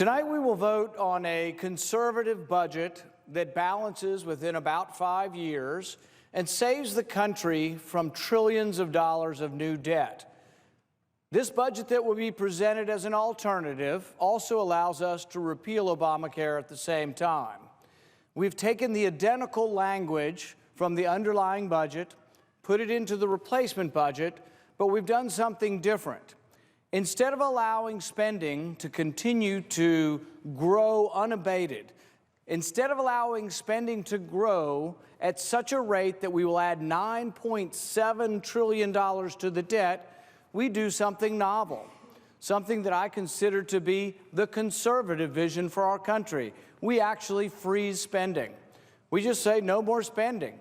Tonight we will vote on a conservative budget that balances within about 5 years and saves the country from trillions of dollars of new debt. This budget that will be presented as an alternative also allows us to repeal Obamacare at the same time. We've taken the identical language from the underlying budget, put it into the replacement budget, but we've done something different. Instead of allowing spending to continue to grow unabated, instead of allowing spending to grow at such a rate that we will add $9.7 trillion to the debt, we do something novel, something that I consider to be the conservative vision for our country. We actually freeze spending. We just say no more spending.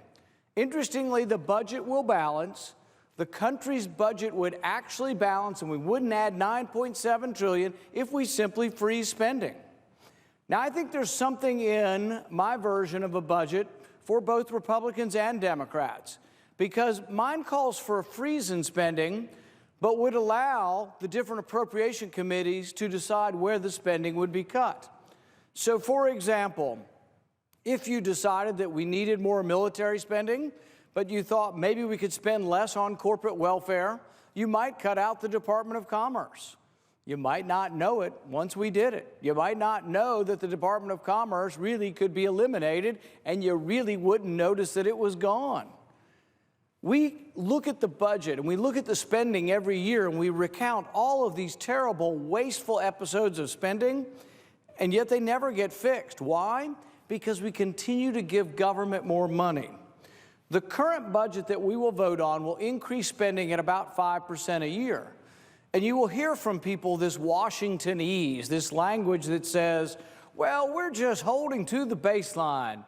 Interestingly, the budget will balance. The country's budget would actually balance, and we wouldn't add $9.7 trillion if we simply freeze spending. Now, I think there's something in my version of a budget for both Republicans and Democrats, because mine calls for a freeze in spending, but would allow the different appropriation committees to decide where the spending would be cut. So, for example, if you decided that we needed more military spending, but you thought maybe we could spend less on corporate welfare, you might cut out the Department of Commerce. You might not know it once we did it. You might not know that the Department of Commerce really could be eliminated, and you really wouldn't notice that it was gone. We look at the budget and we look at the spending every year and we recount all of these terrible, wasteful episodes of spending, and yet they never get fixed. Why? Because we continue to give government more money. The current budget that we will vote on will increase spending at about 5% a year. And you will hear from people this Washingtonese, this language that says, well, we're just holding to the baseline.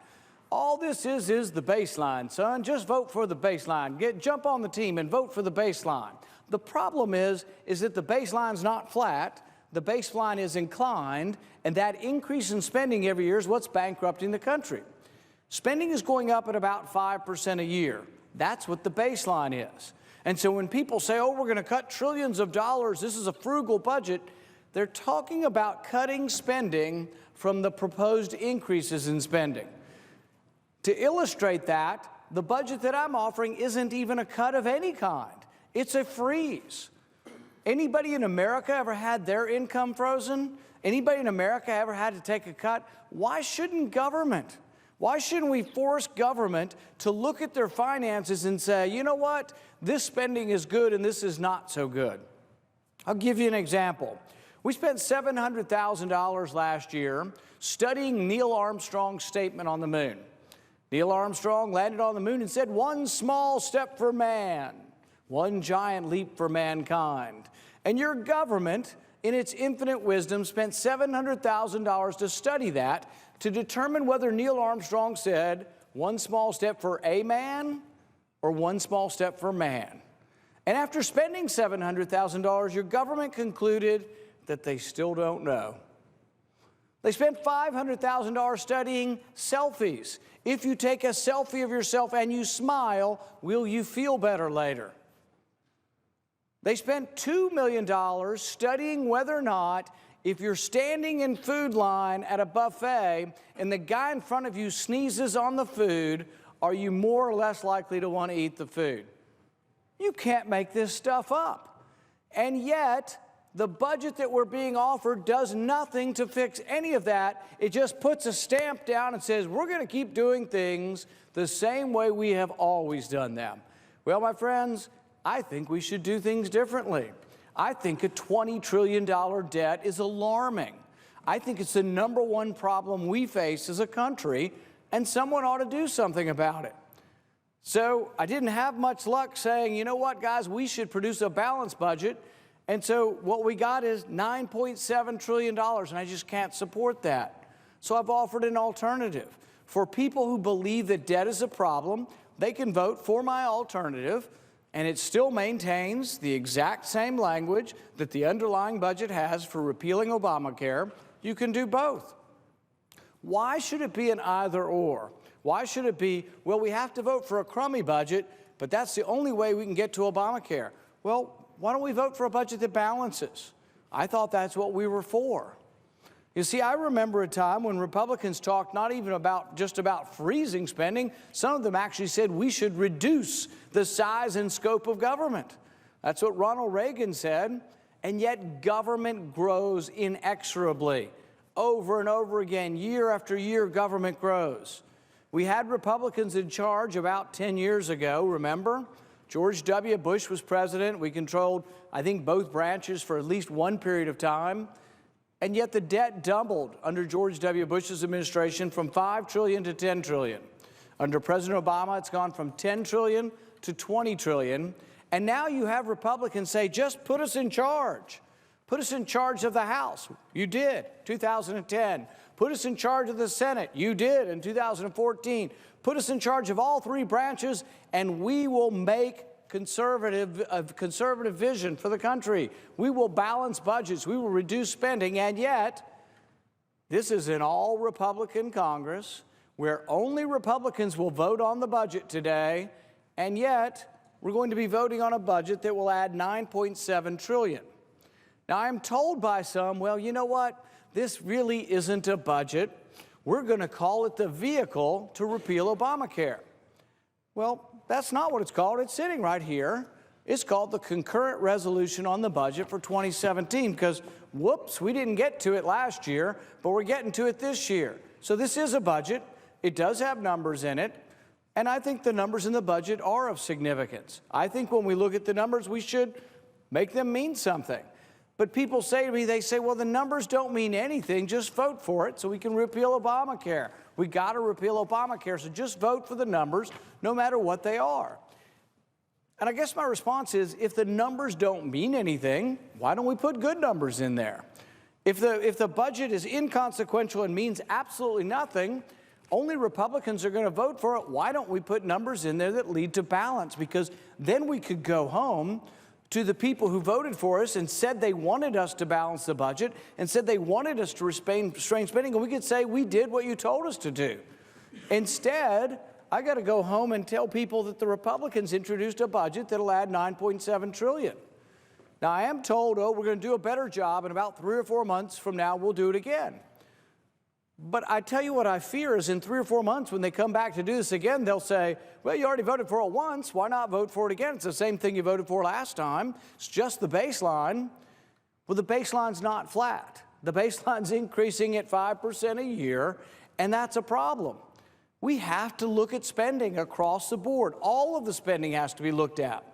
All this is the baseline, son. Just vote for the baseline. Jump on the team and vote for the baseline. The problem is that the baseline's not flat. The baseline is inclined, and that increase in spending every year is what's bankrupting the country. Spending is going up at about 5% a year. That's what the baseline is. And so when people say, oh, we're going to cut trillions of dollars, this is a frugal budget, they're talking about cutting spending from the proposed increases in spending. To illustrate that, the budget that I'm offering isn't even a cut of any kind. It's a freeze. Anybody in America ever had their income frozen? Anybody in America ever had to take a cut? Why shouldn't government? Why shouldn't we force government to look at their finances and say, you know what, this spending is good and this is not so good? I'll give you an example. We spent $700,000 last year studying Neil Armstrong's statement on the moon. Neil Armstrong landed on the moon and said, one small step for man, one giant leap for mankind. And your government, in its infinite wisdom, spent $700,000 to study that, to determine whether Neil Armstrong said one small step for a man or one small step for man. And after spending $700,000, your government concluded that they still don't know. They spent $500,000 studying selfies. If you take a selfie of yourself and you smile, will you feel better later? They spent $2 million studying whether or not if you're standing in food line at a buffet and the guy in front of you sneezes on the food, are you more or less likely to want to eat the food? You can't make this stuff up. And yet, the budget that we're being offered does nothing to fix any of that. It just puts a stamp down and says, we're going to keep doing things the same way we have always done them. Well, my friends, I think we should do things differently. I think a $20 trillion debt is alarming. I think it's the #1 problem we face as a country, and someone ought to do something about it. So I didn't have much luck saying, you know what, guys, we should produce a balanced budget. And so what we got is $9.7 trillion, and I just can't support that. So I've offered an alternative. For people who believe that debt is a problem, they can vote for my alternative, and it still maintains the exact same language that the underlying budget has for repealing Obamacare. You can do both. Why should it be an either or? Why should it be, well, we have to vote for a crummy budget, but that's the only way we can get to Obamacare? Well, why don't we vote for a budget that balances? I thought that's what we were for. You see, I remember a time when Republicans talked not even just about freezing spending. Some of them actually said we should reduce the size and scope of government. That's what Ronald Reagan said. And yet government grows inexorably. Over and over again, year after year, government grows. We had Republicans in charge about 10 years ago, remember? George W. Bush was president. We controlled, I think, both branches for at least one period of time. And yet the debt doubled under George W. Bush's administration from $5 trillion to $10 trillion. Under President Obama, it's gone from $10 trillion to $20 trillion. And now you have Republicans say, just put us in charge. Put us in charge of the House. You did, 2010. Put us in charge of the Senate. You did in 2014. Put us in charge of all three branches, and we will make a conservative vision for the country. We will balance budgets. We will reduce spending. And yet, this is an all-Republican Congress where only Republicans will vote on the budget today. And yet, we're going to be voting on a budget that will add $9.7 trillion. Now, I'm told by some, well, you know what? This really isn't a budget. We're going to call it the vehicle to repeal Obamacare. Well, that's not what it's called. It's sitting right here. It's called the concurrent resolution on the budget for 2017 because, whoops, we didn't get to it last year, but we're getting to it this year. So this is a budget. It does have numbers in it. And I think the numbers in the budget are of significance. I think when we look at the numbers, we should make them mean something. But people say to me, they say, well, the numbers don't mean anything. Just vote for it so we can repeal Obamacare. We got to repeal Obamacare, so just vote for the numbers, no matter what they are. And I guess my response is, if the numbers don't mean anything, why don't we put good numbers in there? If the budget is inconsequential and means absolutely nothing, only Republicans are going to vote for it. Why don't we put numbers in there that lead to balance? Because then we could go home to the people who voted for us and said they wanted us to balance the budget and said they wanted us to restrain spending, and we could say we did what you told us to do. Instead, I got to go home and tell people that the Republicans introduced a budget that'll add $9.7 trillion. Now, I am told, oh, we're going to do a better job, and about 3 or 4 months from now, we'll do it again. But I tell you what I fear is in 3 or 4 months, when they come back to do this again, they'll say, well, you already voted for it once. Why not vote for it again? It's the same thing you voted for last time. It's just the baseline. Well, the baseline's not flat. The baseline's increasing at 5% a year, and that's a problem. We have to look at spending across the board. All of the spending has to be looked at.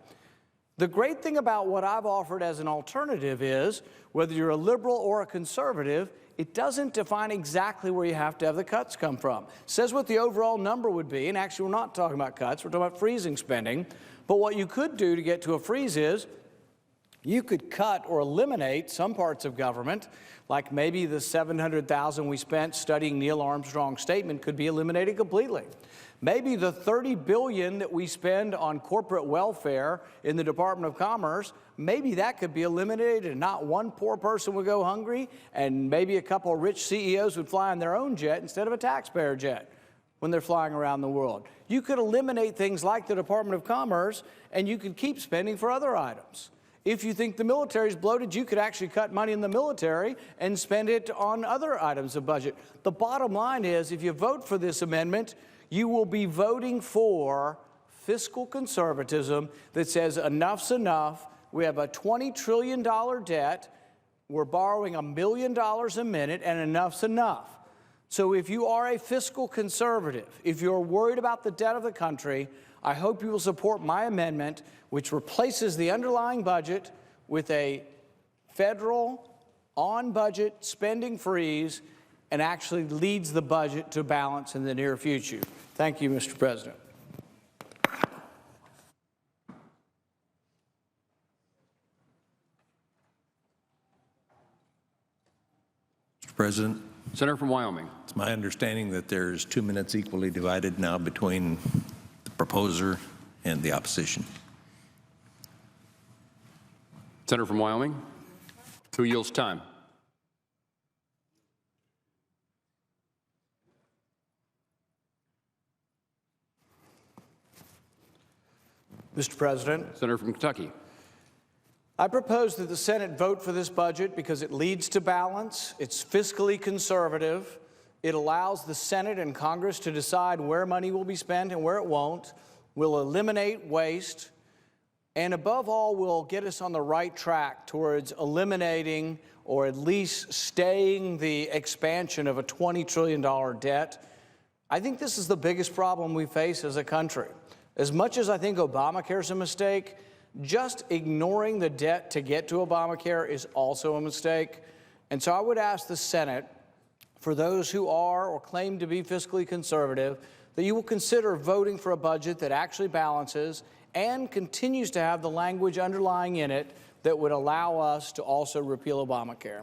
The great thing about what I've offered as an alternative is, whether you're a liberal or a conservative, it doesn't define exactly where you have to have the cuts come from. It says what the overall number would be, and actually we're not talking about cuts, we're talking about freezing spending. But what you could do to get to a freeze is, you could cut or eliminate some parts of government, like maybe the $700,000 we spent studying Neil Armstrong's statement could be eliminated completely. Maybe the $30 billion that we spend on corporate welfare in the Department of Commerce, maybe that could be eliminated and not one poor person would go hungry, and maybe a couple of rich CEOs would fly in their own jet instead of a taxpayer jet when they're flying around the world. You could eliminate things like the Department of Commerce, and you could keep spending for other items. If you think the military is bloated, you could actually cut money in the military and spend it on other items of budget. The bottom line is, if you vote for this amendment, you will be voting for fiscal conservatism that says enough's enough. We have a $20 trillion debt. We're borrowing $1 million a minute, and enough's enough. So if you are a fiscal conservative, if you're worried about the debt of the country, I hope you will support my amendment, which replaces the underlying budget with a federal on-budget spending freeze and actually leads the budget to balance in the near future. Thank you, Mr. President. Mr. President. Senator from Wyoming. It's my understanding that there's 2 minutes equally divided now between the proposer and the opposition. Senator from Wyoming. Who yields time? Mr. President. Senator from Kentucky. I propose that the Senate vote for this budget because it leads to balance, it's fiscally conservative, it allows the Senate and Congress to decide where money will be spent and where it won't, will eliminate waste, and above all, will get us on the right track towards eliminating or at least staying the expansion of a $20 trillion debt. I think this is the biggest problem we face as a country. As much as I think Obamacare is a mistake, just ignoring the debt to get to Obamacare is also a mistake. And so I would ask the Senate, for those who are or claim to be fiscally conservative, that you will consider voting for a budget that actually balances and continues to have the language underlying in it that would allow us to also repeal Obamacare.